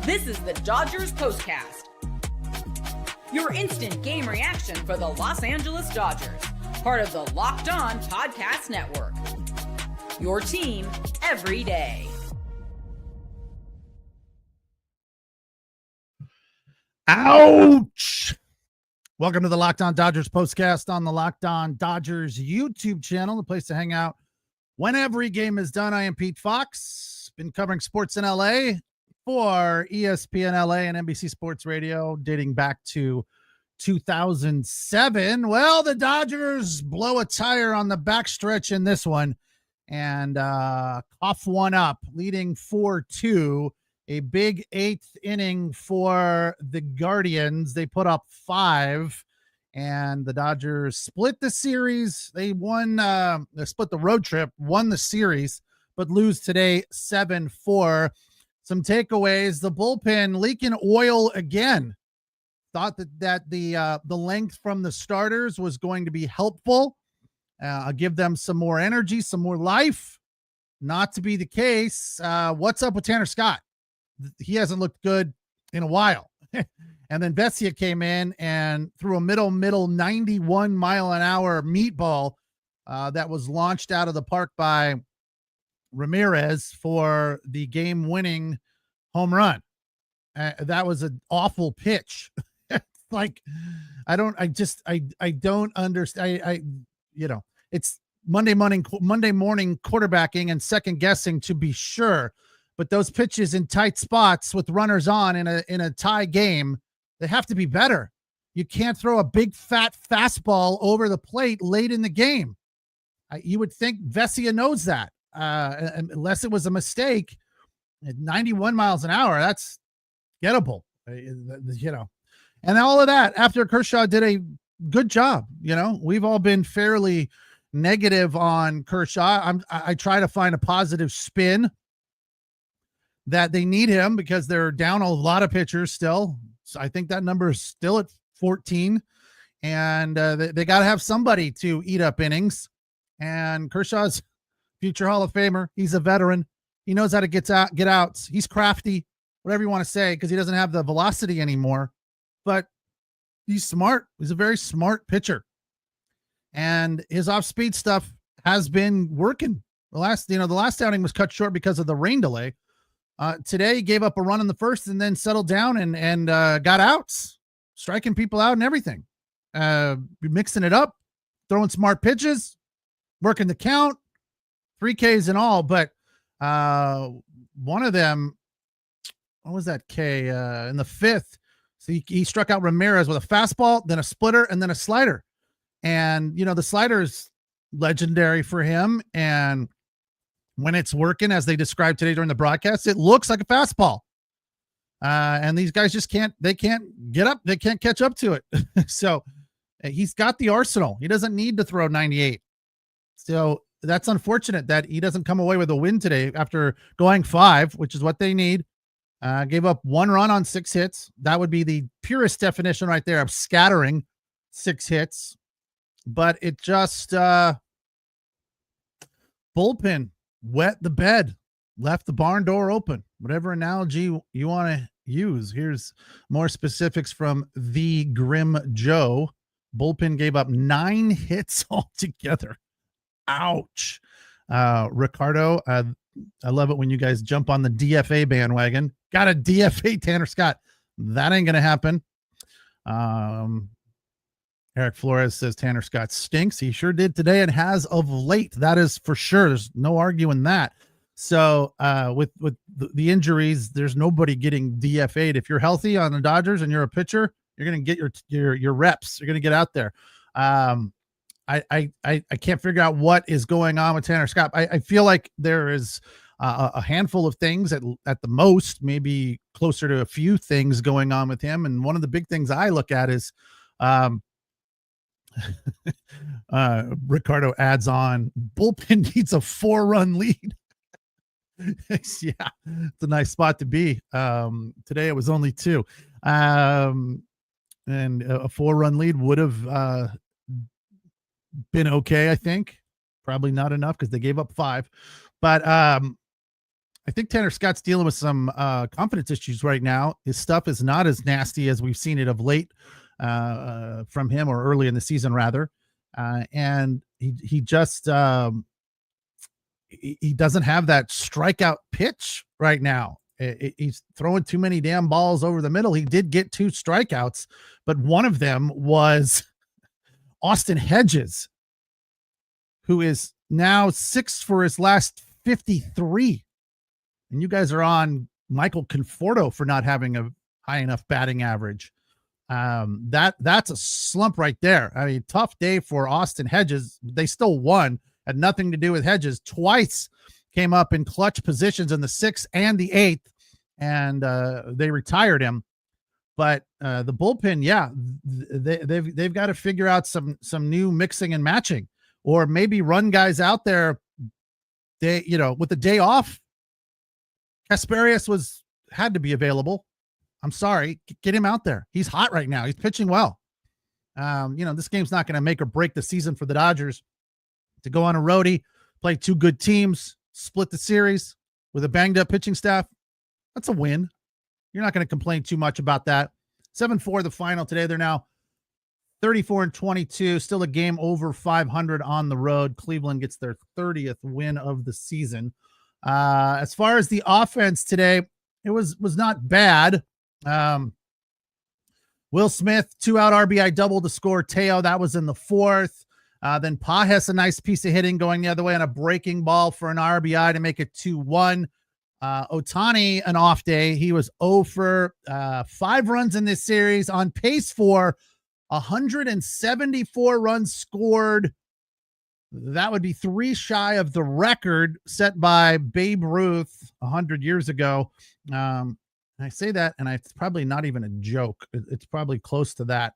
This is the Dodgers POSTCAST, your instant game reaction for the Los Angeles Dodgers, part of the Locked On Podcast Network. Your team every day. Ouch! Welcome to the Locked On Dodgers POSTCAST on the Locked On Dodgers YouTube channel, the place to hang out when every game is done. I am Pete Fox, been covering sports in LA for ESPN LA and NBC Sports Radio dating back to 2007. Well, the Dodgers blow a tire on the backstretch in this one and cough one up, leading 4-2. A big eighth inning for the Guardians. They put up 5, and the Dodgers split the series. They won, they split the road trip, won the series, but lose today 7-4. Some takeaways: the bullpen leaking oil again. Thought that the length from the starters was going to be helpful, give them some more energy, some more life. Not to be the case. What's up with Tanner Scott? He hasn't looked good in a while. And then Vesia came in and threw a middle 91 mile an hour meatball that was launched out of the park by Ramirez for the game-winning home run. That was an awful pitch. Like, I don't understand. It's Monday morning quarterbacking and second guessing, to be sure, but those pitches in tight spots with runners on in a tie game, they have to be better. You can't throw a big fat fastball over the plate late in the game. You would think Vesia knows that, unless it was a mistake. At 91 miles an hour, that's gettable, and all of that after Kershaw did a good job. We've all been fairly negative on Kershaw. I try to find a positive spin that they need him because they're down a lot of pitchers still. So I think that number is still at 14, and they got to have somebody to eat up innings. And Kershaw's future Hall of Famer. He's a veteran. He knows how to get outs. He's crafty, whatever you want to say, because he doesn't have the velocity anymore, but he's smart. He's a very smart pitcher, and his off-speed stuff has been working. The last outing was cut short because of the rain delay. Today he gave up a run in the first and then settled down and got outs, striking people out and everything. Mixing it up, throwing smart pitches, working the count, 3 Ks in all. But one of them, what was that K in the 5th? So he struck out Ramirez with a fastball, then a splitter, and then a slider. And, the slider is legendary for him. And when it's working, as they described today during the broadcast, it looks like a fastball. And these guys just can't get up. They can't catch up to it. So he's got the arsenal. He doesn't need to throw 98. So that's unfortunate that he doesn't come away with a win today after going 5, which is what they need. Gave up 1 run on 6 hits. That would be the purest definition right there of scattering 6 hits. But it just bullpen wet the bed, left the barn door open, whatever analogy you want to use. Here's more specifics from the Grim Joe. Bullpen gave up 9 hits altogether. Ouch. Ricardo, I love it when you guys jump on the DFA bandwagon. Got a DFA Tanner Scott. That ain't going to happen. Eric Flores says Tanner Scott stinks. He sure did today and has of late. That is for sure. There's no arguing that. So with the injuries, there's nobody getting DFA'd. If you're healthy on the Dodgers and you're a pitcher, you're going to get your reps. You're going to get out there. I can't figure out what is going on with Tanner Scott. I feel like there is a handful of things at the most, maybe closer to a few things going on with him. And one of the big things I look at is Ricardo adds on, bullpen needs a 4-run lead. Yeah, it's a nice spot to be. Today it was only 2. And a 4-run lead would have been okay, I think. Probably not enough because they gave up 5. But I think Tanner Scott's dealing with some confidence issues right now. His stuff is not as nasty as we've seen it of late from him, or early in the season rather. And he just he doesn't have that strikeout pitch right now. He's throwing too many damn balls over the middle. He did get 2 strikeouts, but one of them was Austin Hedges, who is now 6 for his last 53. And you guys are on Michael Conforto for not having a high enough batting average. That's a slump right there. I mean, tough day for Austin Hedges. They still won. Had nothing to do with Hedges. Twice came up in clutch positions in the 6th and the 8th, and they retired him. But the bullpen, yeah, they've got to figure out some new mixing and matching, or maybe run guys out there. They, with the day off, Kasperius had to be available. I'm sorry, get him out there. He's hot right now. He's pitching well. This game's not going to make or break the season for the Dodgers. To go on a roadie, play 2 good teams, split the series with a banged up pitching staff, that's a win. You're not going to complain too much about that. 7-4 the final today. They're now 34-22, still a game over 500 on the road. Cleveland gets their 30th win of the season. As far as the offense today, it was not bad. Will Smith, 2-out RBI double to score Teo. That was in the 4th. Then Pajes, a nice piece of hitting going the other way on a breaking ball for an RBI to make it 2-1. Ohtani, an off day. He was 0 for 5 runs in this series, on pace for 174 runs scored. That would be 3 shy of the record set by Babe Ruth 100 years ago. I say that, and it's probably not even a joke. It's probably close to that.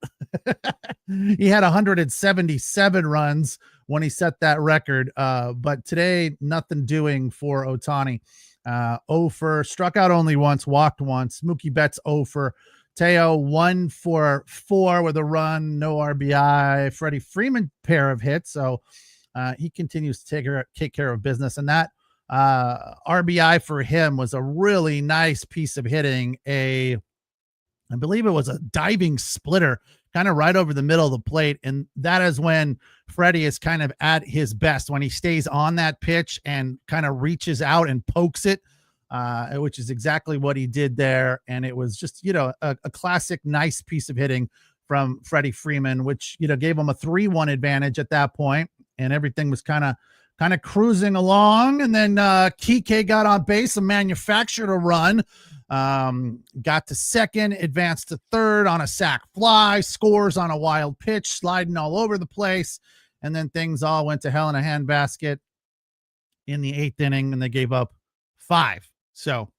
He had 177 runs when he set that record. But today, nothing doing for Ohtani. 0 for, struck out only once, walked once. Mookie Betts 0 for. Teo 1 for 4 with a run, no RBI. Freddie Freeman pair of hits. So he continues to take care of business. And that RBI for him was a really nice piece of hitting. I believe it was a diving splitter, kind of right over the middle of the plate. And that is when Freddie is kind of at his best, when he stays on that pitch and kind of reaches out and pokes it, which is exactly what he did there. And it was just, a classic, nice piece of hitting from Freddie Freeman, which, gave him a 3-1 advantage at that point. And everything was kind of cruising along. And then Kike got on base and manufactured a run, got to second, advanced to third on a sac fly, scores on a wild pitch, sliding all over the place. And then things all went to hell in a handbasket in the 8th inning, and they gave up 5. So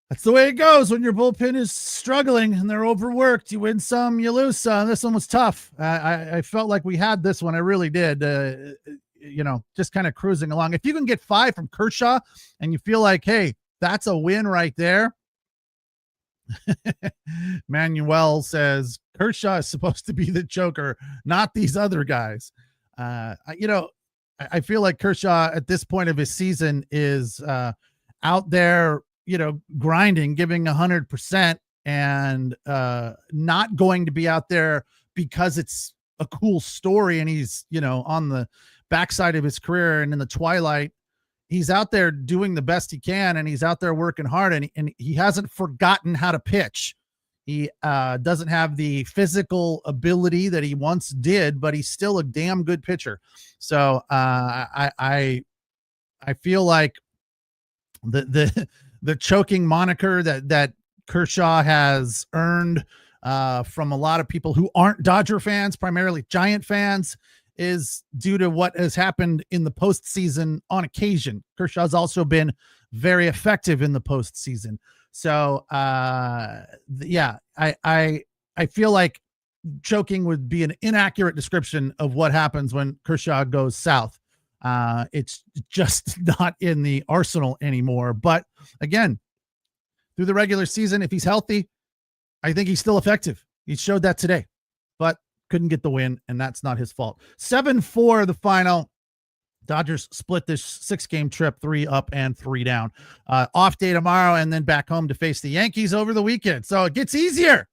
that's the way it goes when your bullpen is struggling and they're overworked. You win some, you lose some. This one was tough. I felt like we had this one. I really did. Just kind of cruising along. If you can get 5 from Kershaw and you feel like, hey, that's a win right there. Manuel says Kershaw is supposed to be the joker, not these other guys. I feel like Kershaw at this point of his season is out there, grinding, giving 100%, and not going to be out there because it's a cool story and he's, on the backside of his career and in the twilight. He's out there doing the best he can, and he's out there working hard, and he hasn't forgotten how to pitch. He doesn't have the physical ability that he once did, but he's still a damn good pitcher. So I feel like the choking moniker that Kershaw has earned from a lot of people who aren't Dodger fans, primarily Giant fans, is due to what has happened in the postseason on occasion. Kershaw's also been very effective in the postseason. So, I feel like choking would be an inaccurate description of what happens when Kershaw goes south. It's just not in the arsenal anymore. But again, through the regular season, if he's healthy, I think he's still effective. He showed that today, but couldn't get the win, and that's not his fault. 7-4 the final. Dodgers split this 6-game trip, 3 up and 3 down. Off day tomorrow, and then back home to face the Yankees over the weekend. So it gets easier.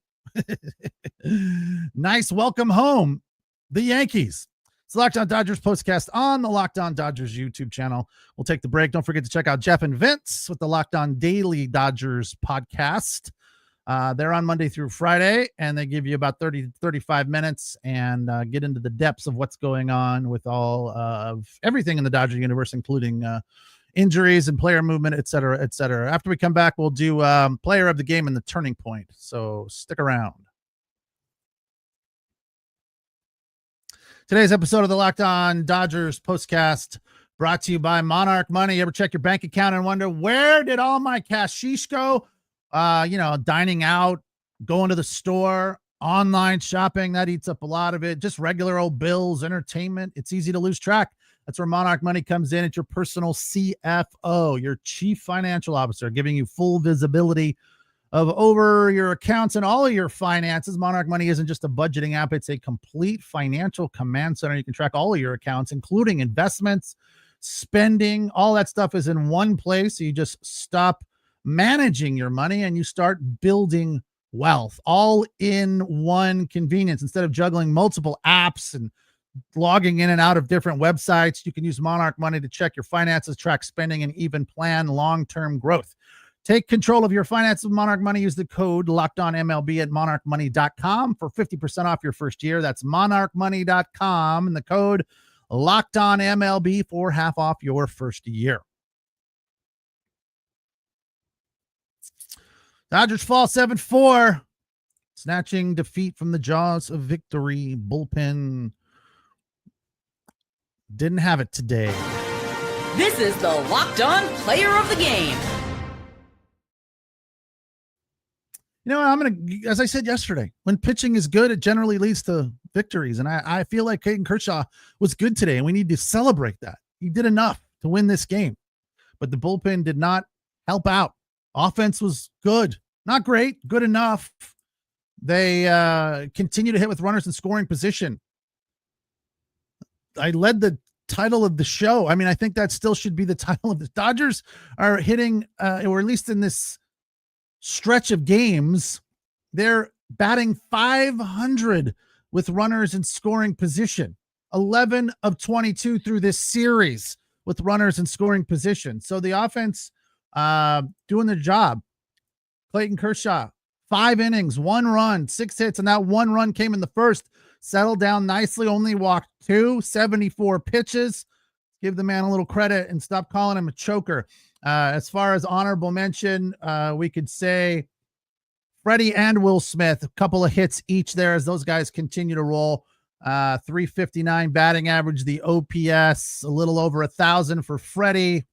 Nice welcome home, the Yankees. It's Locked On Dodgers postcast on the Locked On Dodgers YouTube channel. We'll take the break. Don't forget to check out Jeff and Vince with the Locked On Daily Dodgers podcast. They're on Monday through Friday, and they give you about 30 to 35 minutes and get into the depths of what's going on with all of everything in the Dodger universe, including injuries and player movement, et cetera, et cetera. After we come back, we'll do player of the game and the turning point. So stick around. Today's episode of the Locked On Dodgers postcast brought to you by Monarch Money. You ever check your bank account and wonder, where did all my cashish go? Dining out, going to the store, online shopping, that eats up a lot of it. Just regular old bills, entertainment. It's easy to lose track. That's where Monarch Money comes in. It's your personal CFO, your chief financial officer, giving you full visibility of over your accounts and all of your finances. Monarch Money isn't just a budgeting app. It's a complete financial command center. You can track all of your accounts, including investments, spending. All that stuff is in one place. So you just stop managing your money and you start building wealth, all in one convenience. Instead of juggling multiple apps and logging in and out of different websites, you can use Monarch Money to check your finances, track spending, and even plan long-term growth. Take control of your finances with Monarch Money. Use the code LOCKEDONMLB at monarchmoney.com for 50% off your first year. That's monarchmoney.com, and the code LOCKEDONMLB for half off your first year. Dodgers fall 7-4, snatching defeat from the jaws of victory. Bullpen didn't have it today. This is the Locked On Player of the Game. As I said yesterday, when pitching is good, it generally leads to victories. And I feel like Clayton Kershaw was good today, and we need to celebrate that. He did enough to win this game, but the bullpen did not help out. Offense was good, not great, good enough. They continue to hit with runners in scoring position. I led the title of the show. I mean, I think that still should be the title of the Dodgers are hitting, or at least in this stretch of games, they're batting .500 with runners in scoring position. 11 of 22 through this series with runners in scoring position. So the offense doing their job. Clayton Kershaw, 5 innings, 1 run, 6 hits, and that 1 run came in the first. Settled down nicely, only walked 2, 74 pitches. Give the man a little credit and stop calling him a choker. As far as honorable mention, we could say Freddie and Will Smith, a couple of hits each there as those guys continue to roll. 359 batting average, the OPS, a little over 1,000 for Freddie,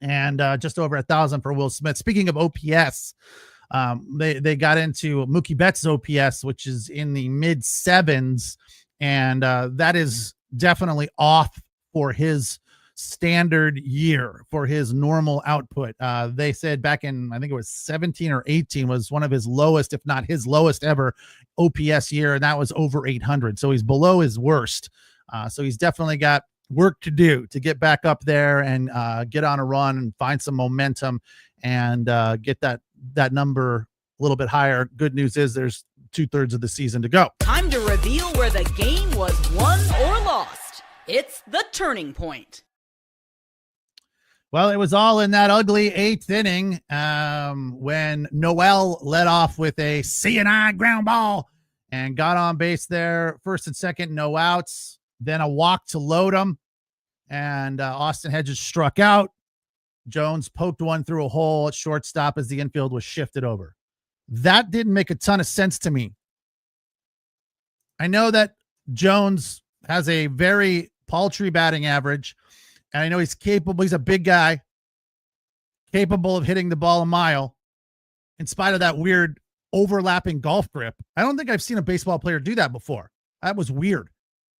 and just over 1,000 for Will Smith. Speaking of OPS, they got into Mookie Betts' OPS, which is in the mid 7s, and that is definitely off for his standard year, for his normal output. They said back in, I think it was 17 or 18 was one of his lowest, if not his lowest ever OPS year, and that was over 800. So he's below his worst. So he's definitely got work to do to get back up there and get on a run and find some momentum and get that number a little bit higher. Good news is there's 2/3 of the season to go. Time to reveal where the game was won or lost. It's the turning point. Well, it was all in that ugly 8th inning when Noel led off with a C&I ground ball and got on base there. First and second, no outs. Then a walk to load him, and Austin Hedges struck out. Jones poked one through a hole at shortstop as the infield was shifted over. That didn't make a ton of sense to me. I know that Jones has a very paltry batting average, and I know he's capable. He's a big guy, capable of hitting the ball a mile in spite of that weird overlapping golf grip. I don't think I've seen a baseball player do that before. That was weird.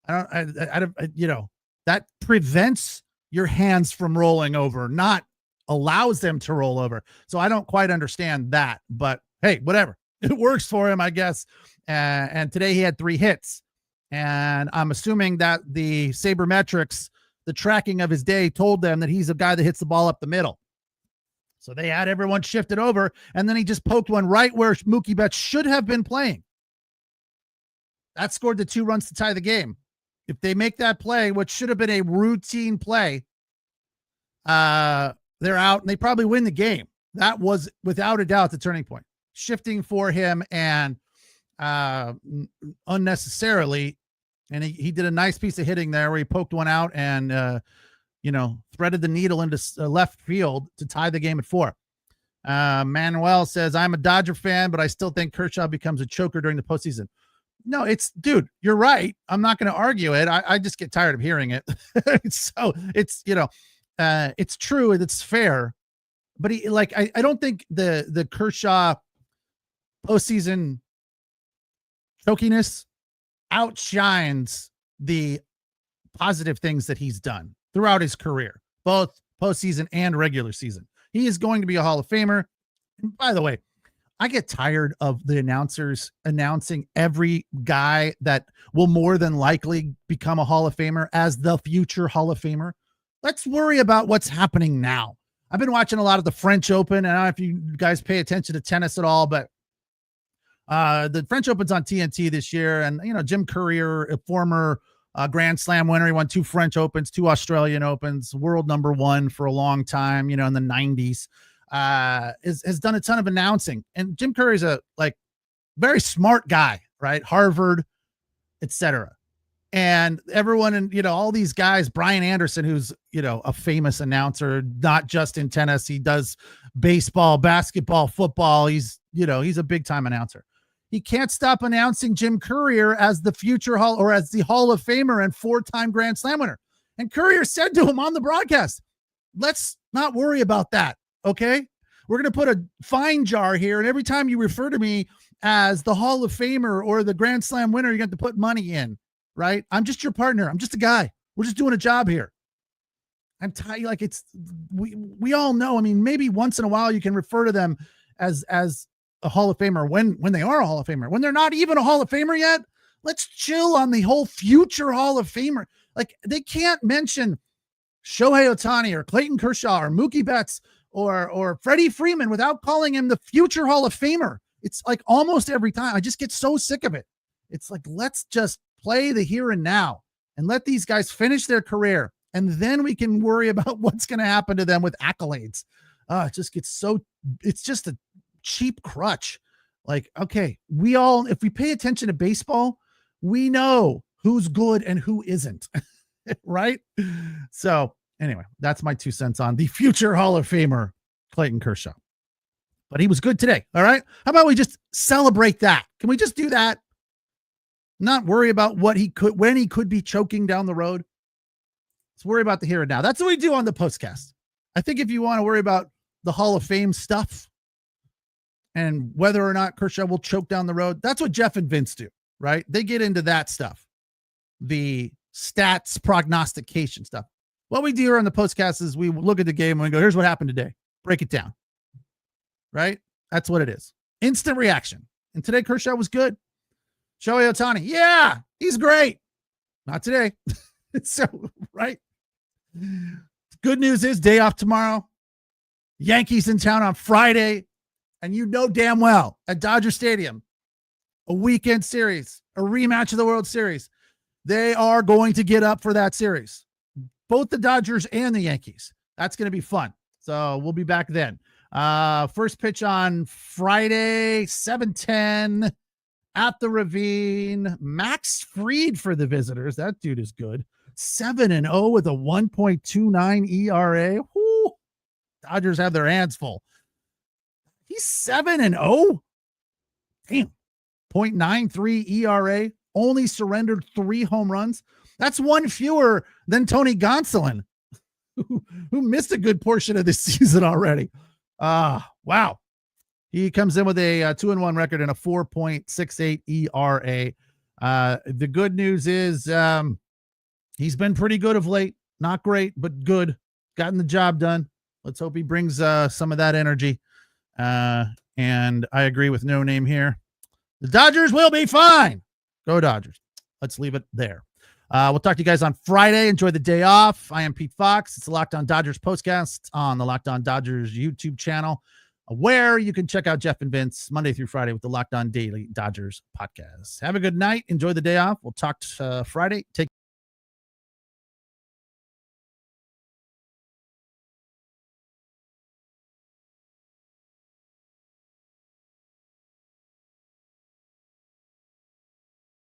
That prevents your hands from rolling over, not allows them to roll over. So I don't quite understand that, but hey, whatever. It works for him, I guess. And today he had 3 hits, and I'm assuming that the sabermetrics the tracking of his day told them that he's a guy that hits the ball up the middle. So they had everyone shifted over, and then he just poked one right where Mookie Betts should have been playing. That scored the 2 runs to tie the game. If they make that play, which should have been a routine play, they're out and they probably win the game. That was without a doubt the turning point. Shifting for him and unnecessarily, and he did a nice piece of hitting there where he poked one out and threaded the needle into left field to tie the game at 4. Manuel says, I'm a Dodger fan, but I still think Kershaw becomes a choker during the postseason. No, dude, you're right. I'm not going to argue it. I just get tired of hearing it. So it's, it's true and it's fair, but I don't think the Kershaw postseason chokiness outshines the positive things that he's done throughout his career, both postseason and regular season. He is going to be a Hall of Famer. And by the way, I get tired of the announcers announcing every guy that will more than likely become a Hall of Famer as the future Hall of Famer. Let's worry about what's happening now. I've been watching a lot of the French Open, and I don't know if you guys pay attention to tennis at all, but the French Open's on TNT this year, and Jim Courier, a former Grand Slam winner, he won 2 French Opens, 2 Australian Opens, world number 1 for a long time, in the 90s. Has done a ton of announcing, and Jim Curry's a very smart guy, right? Harvard, etc. And everyone, and all these guys, Brian Anderson, who's a famous announcer, not just in tennis, he does baseball, basketball, football. He's a big time announcer. He can't stop announcing Jim Courier as the future as the Hall of Famer and 4-time Grand Slam winner. And Courier said to him on the broadcast, let's not worry about that. Okay, we're going to put a fine jar here, and every time you refer to me as the Hall of Famer or the Grand Slam winner, you're going to have to put money in, right? I'm just your partner. I'm just a guy. We're just doing a job here. I'm tired. We all know. I mean, maybe once in a while you can refer to them as a Hall of Famer when they are a Hall of Famer. When they're not even a Hall of Famer yet, let's chill on the whole future Hall of Famer. They can't mention Shohei Ohtani or Clayton Kershaw or Mookie Betts or Freddie Freeman without calling him the future Hall of Famer. It's almost every time. I just get so sick of it. It's let's just play the here and now and let these guys finish their career. And then we can worry about what's going to happen to them with accolades. It just gets it's just a cheap crutch. Okay, if we pay attention to baseball, we know who's good and who isn't. Right? So anyway, that's my 2 cents on the future Hall of Famer, Clayton Kershaw. But he was good today. All right. How about we just celebrate that? Can we just do that? Not worry about when he could be choking down the road. Let's worry about the here and now. That's what we do on the postcast. I think if you want to worry about the Hall of Fame stuff and whether or not Kershaw will choke down the road, that's what Jeff and Vince do, right? They get into that stuff. The stats prognostication stuff. What we do here on the postcast is we look at the game and we go, here's what happened today. Break it down. Right? That's what it is. Instant reaction. And today Kershaw was good. Shohei Ohtani. Yeah, he's great. Not today. So, right? Good news is day off tomorrow. Yankees in town on Friday. And damn well at Dodger Stadium, a weekend series, a rematch of the World Series. They are going to get up for that series. Both the Dodgers and the Yankees. That's going to be fun. So we'll be back then. First pitch on Friday, 7:10 at the Ravine. Max Fried for the visitors. That dude is good. 7-0 with a 1.29 ERA. Woo. Dodgers have their hands full. He's 7-0. Damn. 0.93 ERA. Only surrendered 3 home runs. That's one fewer than Tony Gonsolin, who missed a good portion of this season already. Wow. He comes in with a 2-1 record and a 4.68 ERA. The good news is he's been pretty good of late. Not great, but good. Gotten the job done. Let's hope he brings some of that energy. And I agree with No Name here. The Dodgers will be fine. Go Dodgers. Let's leave it there. We'll talk to you guys on Friday. Enjoy the day off. I am Pete Fox. It's the Locked On Dodgers postcast on the Locked On Dodgers YouTube channel, where you can check out Jeff and Vince Monday through Friday with the Locked On Daily Dodgers podcast. Have a good night. Enjoy the day off. We'll talk Friday. Take